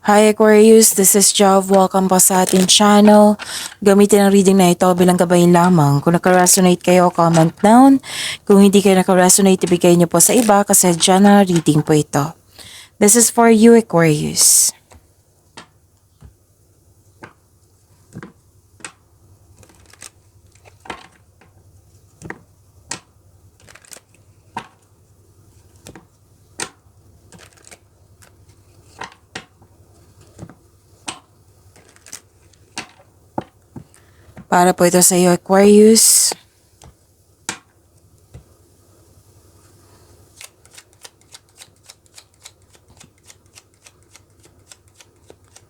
Hi Aquarius, this is Jov. Welcome po sa ating channel. Gamitin ang reading na ito bilang gabay lamang. Kung naka-resonate kayo, comment down. Kung hindi kayo naka-resonate, ibigay niyo po sa iba kasi general reading po ito. This is for you Aquarius. Para po ito sa iyo Aquarius.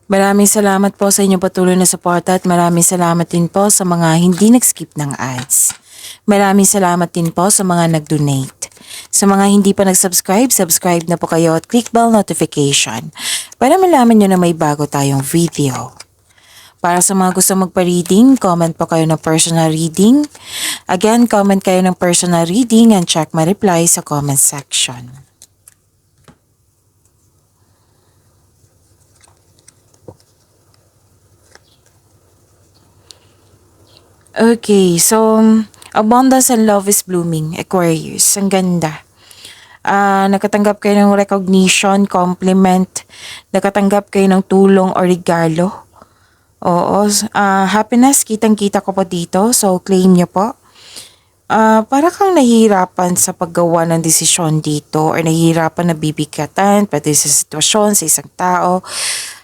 Maraming salamat po sa inyong patuloy na suporta at maraming salamat din po sa mga hindi nag-skip ng ads. Maraming salamat din po sa mga nag-donate. Sa mga hindi pa nag-subscribe, subscribe na po kayo at click bell notification para malaman nyo na may bago tayong video. Para sa mga gusto magpa-reading, comment po kayo ng personal reading. Again, comment kayo ng personal reading and check my reply sa comment section. Okay, so abundance and love is blooming, Aquarius. Ang ganda. Nakatanggap kayo ng recognition, compliment, nakatanggap kayo ng tulong o regalo. Oo, happiness, kitang-kita ko po dito, so claim nyo po. Para kang nahihirapan sa paggawa ng desisyon dito or nahihirapan na bibigatan, pati sa sitwasyon, sa isang tao.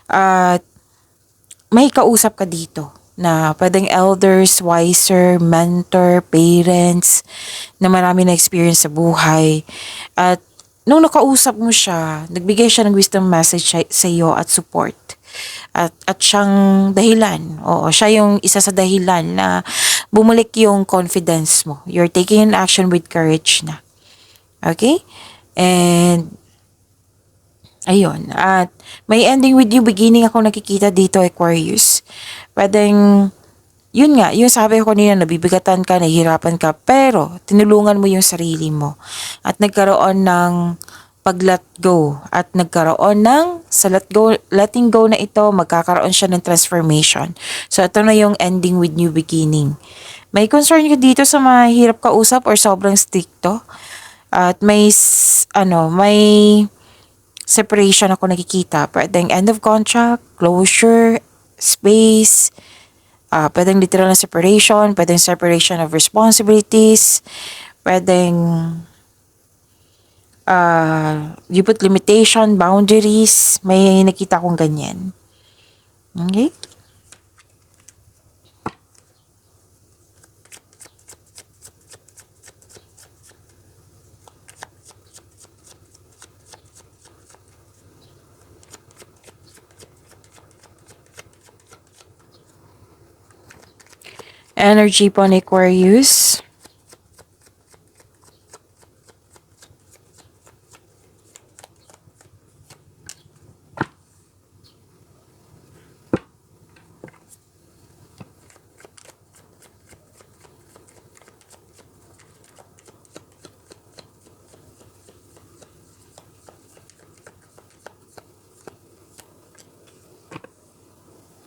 At may kausap ka dito na pwedeng elders, wiser, mentor, parents, na marami na experience sa buhay. At nung nakausap mo siya, nagbigay siya ng wisdom message sa iyo at support. At siyang dahilan. Oo, siya yung isa sa dahilan na bumalik yung confidence mo. You're taking an action with courage na. Okay? And ayun. At may ending with you beginning ako nakikita dito, Aquarius. Pwedeng, yun nga, yung sabi ko kanina, nabibigatan ka, nahihirapan ka, pero tinulungan mo yung sarili mo. At nagkaroon ng pag-let go. At nagkaroon ng, sa letting go na ito, magkakaroon siya ng transformation. So, ito na yung ending with new beginning. May concern ka dito sa mahirap kausap or sobrang stricto. At may separation ako nakikita. Pwedeng end of contract, closure, space, pwedeng literal na separation, pwedeng separation of responsibilities, pwedeng you put limitation, boundaries, may nakita kong ganyan. Okay? Energy po ni Aquarius.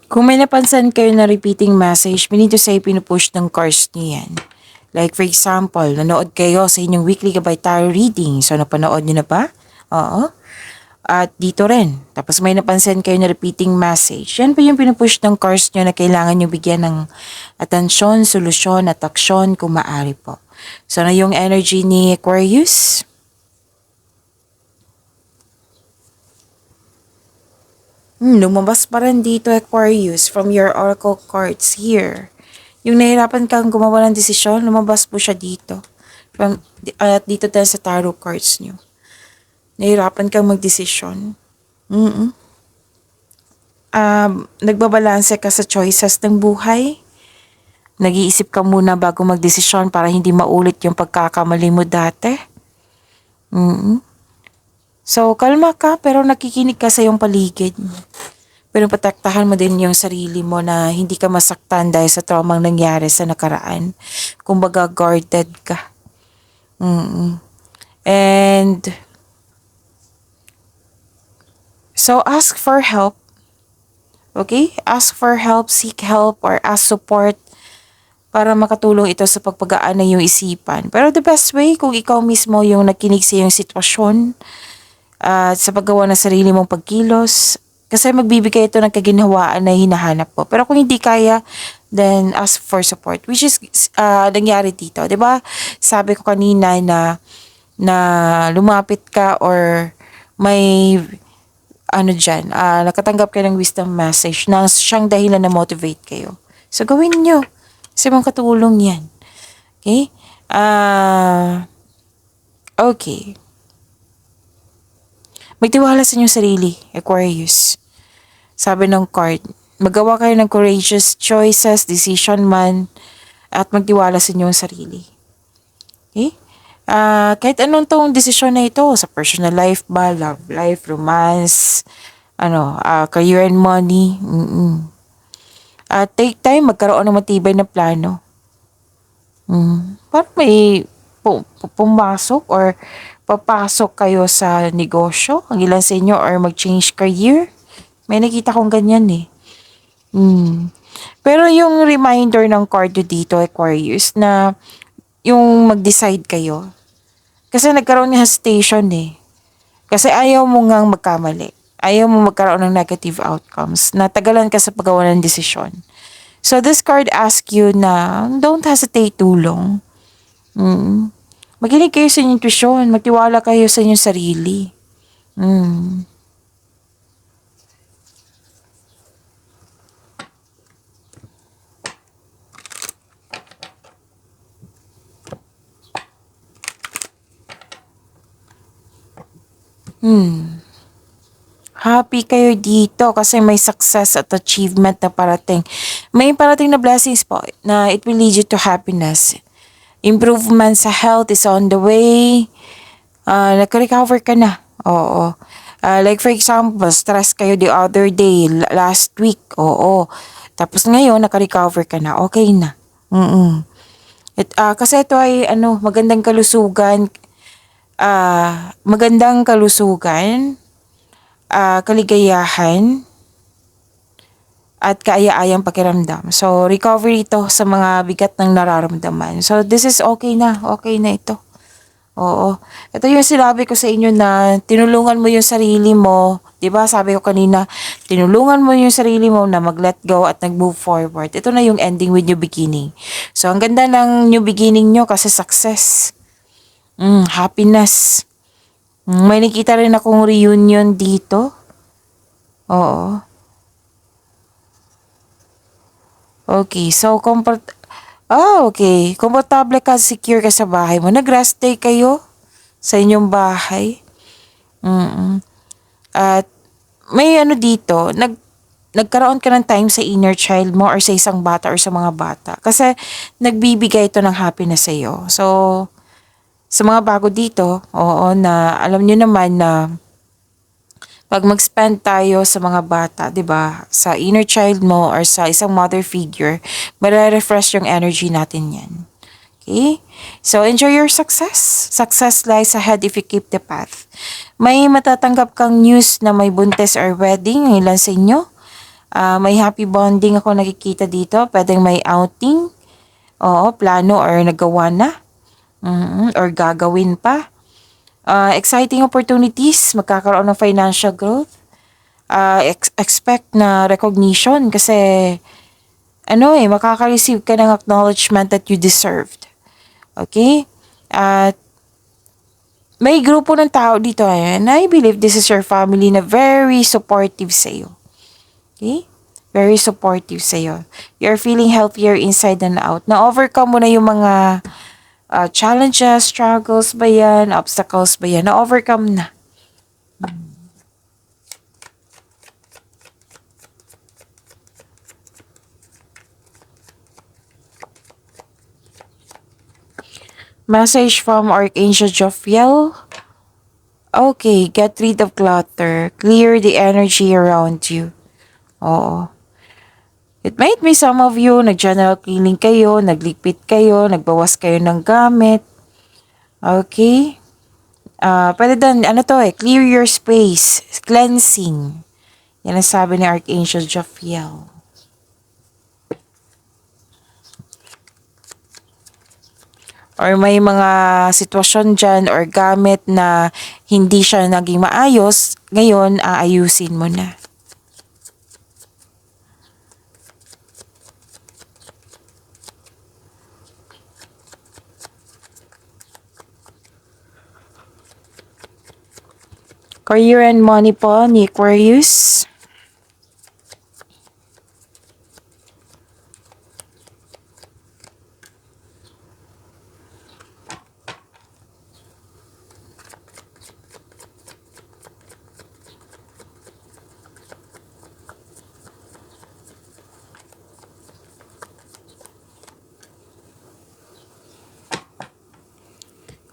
Kung may napansin kayo na repeating message, we need to say pinupush ng cards niyo yan. Like for example, nanood kayo sa inyong weekly gabay tarot reading. So napanood niyo na ba? Oo. At dito rin. Tapos may napansin kayo na repeating message. Yan po yung pinupush ng cards niyo na kailangan niyo bigyan ng atensyon, solusyon at aksyon kung maaari po. So na yung energy ni Aquarius. Lumabas pa rin dito Aquarius from your oracle cards here. Yung nahirapan kang gumawa ng desisyon, lumabas po siya dito. At dito tayo sa tarot cards nyo. Nahirapan kang magdesisyon. Nagbabalanse ka sa choices ng buhay. Nag-iisip ka muna bago magdesisyon para hindi maulit yung pagkakamali mo dati. So, kalma ka pero nakikinig ka sa iyong paligid. Pero pataktahan mo din yung sarili mo na hindi ka masaktan dahil sa traumang nangyari sa nakaraan. Kumbaga, guarded ka. And so, ask for help Okay? Ask for help, seek help, or ask support para makatulong ito sa pagpagaan ng iyong isipan. Pero the best way, kung ikaw mismo yung nakinig sa iyong sitwasyon at sa paggawa ng sarili mong pagkilos, kasi magbibigay ito ng kaginhawaan na hinahanap mo. Pero kung hindi kaya, then ask for support. Which is nangyari dito. 'Di ba? Sabi ko kanina na lumapit ka or may ano dyan, nakatanggap kayo ng wisdom message na siyang dahilan na motivate kayo. So, gawin nyo. Kasi mga katulong yan. Okay? Okay. Magtiwala sa inyong sarili, Aquarius. Sabi ng card, magawa kayo ng courageous choices, decision man, at magtiwala sa inyong sarili. Okay? Kahit anong tong desisyon na ito, sa personal life ba, love life, romance, career and money, take time, magkaroon ng matibay na plano. Para may pumasok or papasok kayo sa negosyo, ang ilan sa inyo, or mag-change career. May nakita kong ganyan eh. Pero yung reminder ng card dito, Aquarius, na yung mag-decide kayo. Kasi nagkaroon ng hesitation eh. Kasi ayaw mo ngang magkamali. Ayaw mo magkaroon ng negative outcomes. Natagalan ka sa paggawa ng desisyon. So this card asks you na don't hesitate too long. Makinig kayo sa inyong intuition. Magtiwala kayo sa inyong sarili. Happy kayo dito kasi may success at achievement na parating. May parating na blessings po na it will lead you to happiness. Improvement sa health is on the way. Nag-recover ka na. Oo. Like for example, stress kayo the other day, last week. Oo. Tapos ngayon, naka-recover ka na. Okay na. Kasi ito ay magandang kalusugan. Kaligayahan, at kaaya-ayang pakiramdam. So, recovery ito sa mga bigat ng nararamdaman. So, this is okay na. Okay na ito. Oo. Ito yung sinabi ko sa inyo na tinulungan mo yung sarili mo. Diba? Sabi ko kanina, tinulungan mo yung sarili mo na mag-let go at nag-move forward. Ito na yung ending with new beginning. So, ang ganda ng new beginning nyo kasi success. Happiness. May nakita rin akong reunion dito. Oo. Okay, so okay. Komportable ka, secure ka sa bahay mo. Nag-rest day kayo sa inyong bahay. At may dito, nagkaroon ka ng time sa inner child mo or sa isang bata or sa mga bata. Kasi nagbibigay ito ng happiness sa iyo. So, sa mga bago dito, oo, na alam nyo naman na pag mag-spend tayo sa mga bata, 'di ba? Sa inner child mo or sa isang mother figure, mare-refresh yung energy natin 'yan. Okay? So enjoy your success. Success lies ahead if you keep the path. May matatanggap kang news na may buntis or wedding, ang ilan sa inyo. May happy bonding ako nakikita dito. Pwedeng may outing. Oo, plano or nagawa na. Or gagawin pa. Exciting opportunities, magkakaroon ng financial growth. Expect na recognition kasi makaka-receive ka ng acknowledgement that you deserved. Okay? At may grupo ng tao dito and I believe this is your family na very supportive sa iyo. Okay? Very supportive sa iyo. You're feeling healthier inside and out. Na-overcome mo na yung mga challenges, struggles ba yan, obstacles ba yan, na-overcome na. Message from Archangel Jophiel. Okay, get rid of clutter. Clear the energy around you. Oo. It might be some of you, nag-general cleaning kayo, nagligpit kayo, nagbawas kayo ng gamit. Okay? Pwede din, clear your space, cleansing. Yan ang sabi ni Archangel Jophiel. Or may mga sitwasyon dyan or gamit na hindi siya naging maayos, ngayon aayusin mo na. Career and money po ni Aquarius.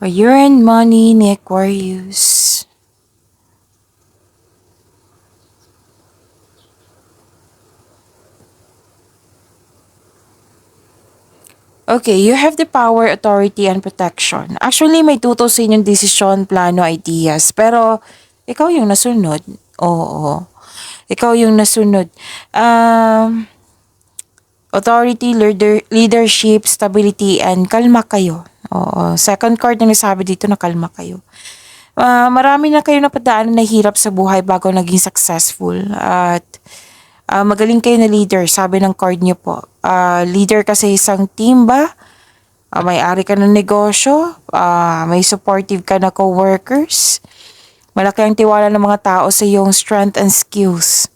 Career and money ni Aquarius. Okay, you have the power, authority, and protection. Actually, may tuto sa inyong desisyon, plano, ideas. Pero, ikaw yung nasunod. Oo. Ikaw yung nasunod. Authority, leadership, stability, and kalma kayo. Oo. Second card na nasabi dito na kalma kayo. Marami na kayo napadaanan na hirap sa buhay bago naging successful. At magaling kayo na leader, sabi ng card niyo po. Leader kasi isang team ba? May-ari ka ng negosyo, may supportive ka na co-workers. Malaki ang tiwala ng mga tao sa iyong strength and skills.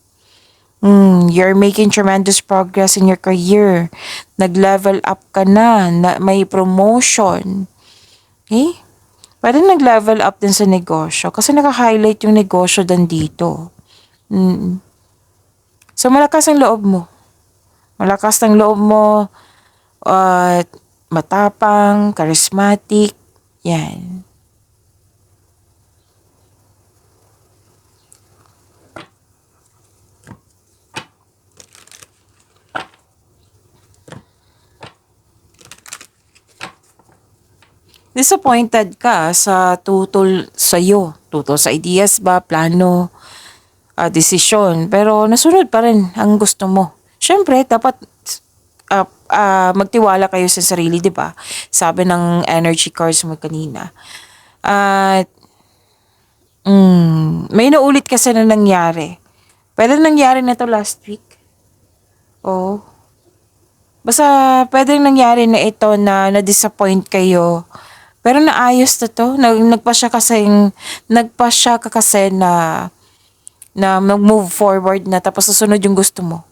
You're making tremendous progress in your career. Nag-level up ka na, may promotion. Okay? Pwede nag-level up din sa negosyo kasi naka-highlight yung negosyo din dito. So, malakas ang loob mo. Malakas ang loob mo, matapang, charismatic, yan. Disappointed ka sa tutol sa'yo. Tutol sa ideas ba, plano, desisyon. Pero nasunod pa rin ang gusto mo. Siyempre, dapat magtiwala kayo sa sarili, di ba? Sabi ng energy cards mo kanina. At may naulit kasi na nangyari. Pero nangyari na to last week. Oh. Basta pwedeng nangyari na ito na na-disappoint kayo. Pero naayos na to. Nagpa siya ka kasi na mag-move forward na tapos susunod yung gusto mo.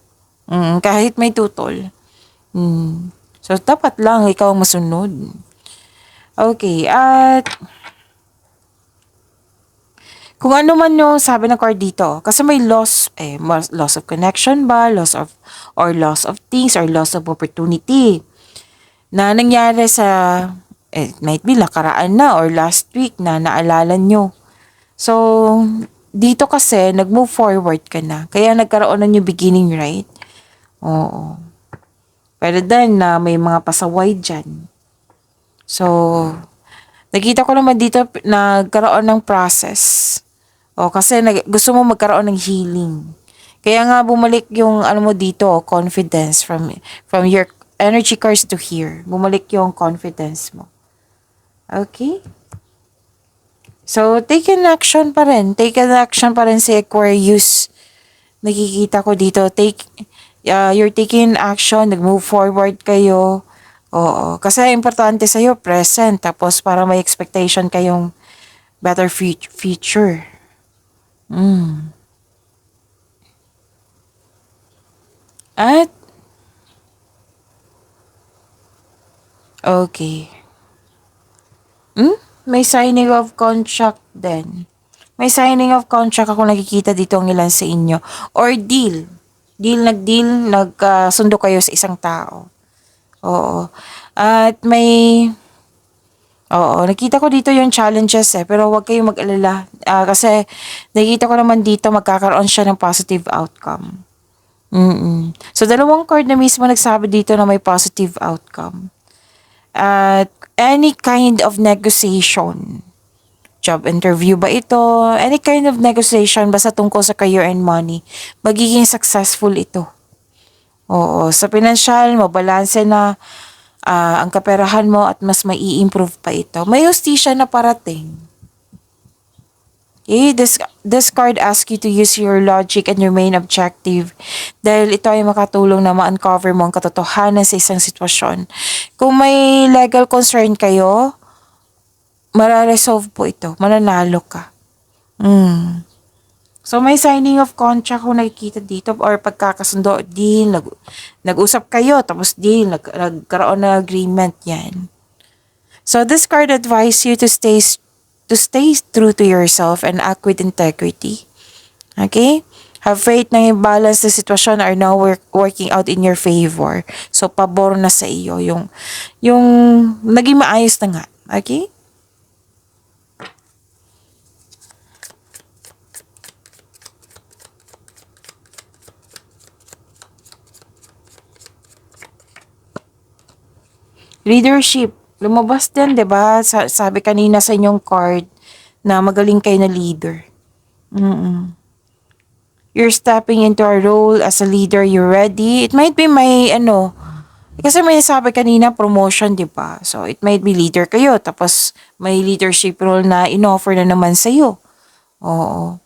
Kahit may tutol. So, dapat lang ikaw ang masunod. Okay, at kung ano man yung sabi ng card dito, kasi may loss of connection ba, loss of things, or loss of opportunity na nangyari sa might be nakaraan na or last week na naalala nyo. So, dito kasi, nag-move forward ka na. Kaya nagkaroon na new beginning, right? Oo. Pero then, may mga pasaway dyan. So, nakita ko naman dito, nagkaroon ng process. Kasi gusto mo magkaroon ng healing. Kaya nga bumalik yung, mo dito, confidence from your energy cards to here. Bumalik yung confidence mo. Okay? So, take an action pa rin. Take an action pa rin si Aquarius. Nakikita ko dito. You're taking action. Nag-move forward kayo. Oo. Kasi importante sa'yo, present. Tapos, para may expectation kayong better future. At, okay. May signing of contract din. May signing of contract ako nakikita dito ang ilan sa inyo. Or deal. Nagkasundo kayo sa isang tao. Oo. At nakita ko dito yung challenges pero huwag kayong mag-alala. Kasi nakikita ko naman dito magkakaroon siya ng positive outcome. So, dalawang card na mismo nagsabi dito na may positive outcome. At any kind of negotiation, Job interview ba ito? Any kind of negotiation basta tungkol sa career and money. Magiging successful ito. Oo, sa pinansyal, mabalanse na ang kaperahan mo at mas mai improve pa ito. May hustisya na parating. Okay, this card asks you to use your logic and your main objective dahil ito ay makatulong na ma-uncover mo ang katotohanan sa isang sitwasyon. Kung may legal concern kayo, mararesolve po ito. Mananalo ka. So, may signing of contract kung nakikita dito or pagkakasundo, deal, nag-usap kayo, tapos deal, nagkaroon na agreement yan. So, this card advise you to stay true to yourself and act with integrity. Okay? Have faith na yung balance na sitwasyon are now working out in your favor. So, pabor na sa iyo. Yung naging maayos na nga. Okay? Leadership. Lumabas din, 'di ba? Sabi kanina sa inyong card na magaling kayo na leader. You're stepping into a role as a leader, you're ready. It might be kasi may sabi kanina promotion, 'di ba? So it might be leader kayo tapos may leadership role na inoffer na naman sa iyo. Oo.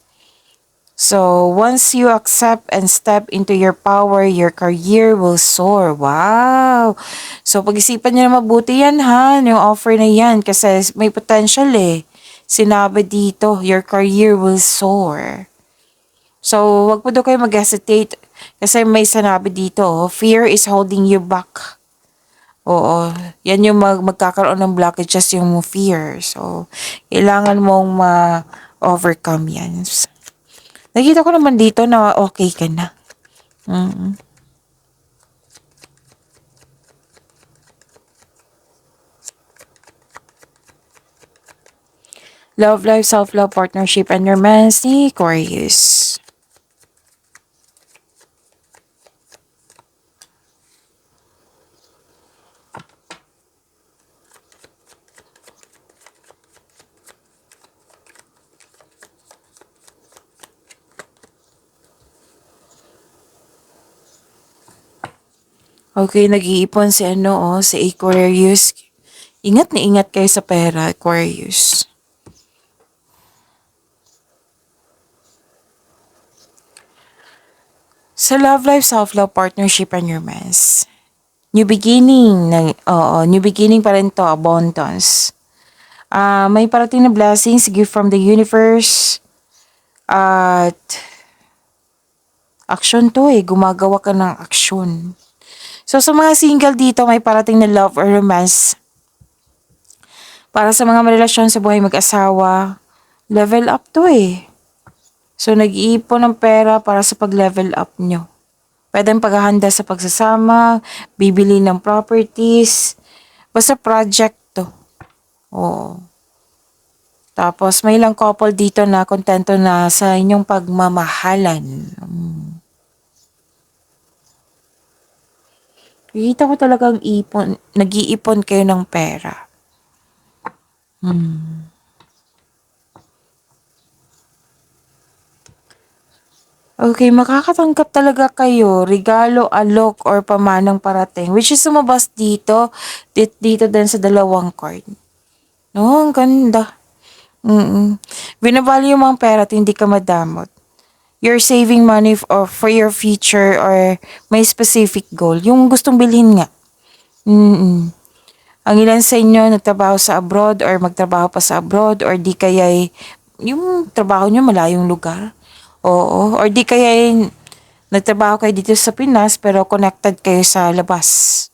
So, once you accept and step into your power, your career will soar. Wow! So, pag-isipan niyo na mabuti yan, ha? Yung offer na yan. Kasi may potential eh. Sinabi dito, your career will soar. So, wag po daw kayo mag-hesitate. Kasi may sinabi dito, fear is holding you back. Oo. Yan yung magkakaroon ng blockages yung fear. So, kailangan mong ma-overcome yan. Nakita ko naman dito na okay ka na. Love life, self-love, partnership, and romance ni Aquarius. Okay, nag-iipon si si Aquarius. Ingat na ingat kayo sa pera, Aquarius. Sa love life, self-love, partnership, and romance. New beginning. New beginning pa rin to, abundance. May parating na blessings, gift from the universe. At action to gumagawa ka ng action. So, sa mga single dito, may parating na love or romance. Para sa mga marelasyon sa buhay mag-asawa, level up to So, nag-iipon ng pera para sa pag-level up nyo. Pwedeng paghahanda sa pagsasama, bibili ng properties, basta project to. Oo. Tapos, may ilang couple dito na kontento na sa inyong pagmamahalan. Kita ko talagang nag-iipon kayo ng pera. Okay, makakatanggap talaga kayo, regalo, alok, or pamanang parating. Which is sumabas dito din sa dalawang card. No, ang ganda. Binavalue mo ang pera at hindi ka madamot. You're saving money for your future or may specific goal. Yung gustong bilhin nga. Ang ilan sa inyo nagtrabaho sa abroad or magtrabaho pa sa abroad or di kaya yung trabaho nyo malayong lugar. Oo. Or di kaya nagtrabaho kayo dito sa Pinas pero connected kayo sa labas.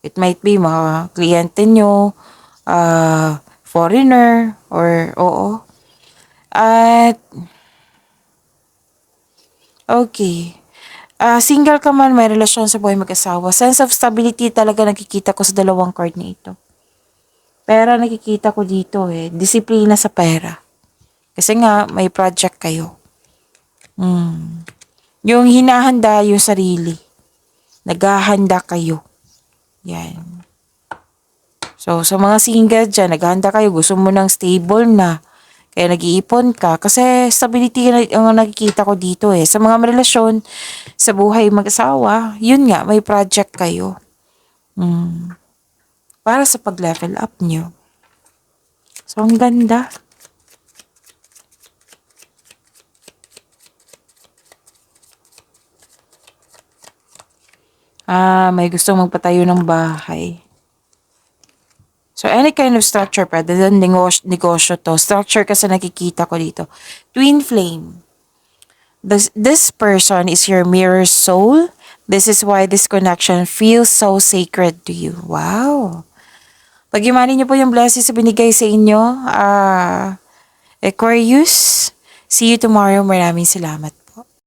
It might be mga kliyente nyo, foreigner, or oo. At okay. Single ka man, may relasyon sa buhay mag-asawa. Sense of stability talaga nakikita ko sa dalawang card na ito. Pera nakikita ko dito Disiplina sa pera. Kasi nga, may project kayo. Yung hinahanda yung sarili. Naghahanda kayo. Yan. So, sa mga single dyan, naghahanda kayo, gusto mo ng stable na. Kaya nag-iipon ka. Kasi stability ang nakikita ko dito eh. Sa mga relasyon, sa buhay mag-asawa, yun nga, may project kayo. Para sa pag-level up nyo. So, ang ganda. May gustong magpatayo ng bahay. So, any kind of structure, pwede din negosyo to. Structure kasi nakikita ko dito. Twin flame. This person is your mirror soul. This is why this connection feels so sacred to you. Wow. Pag-imanin niyo po yung blessings na binigay sa inyo. Aquarius, see you tomorrow. Maraming salamat.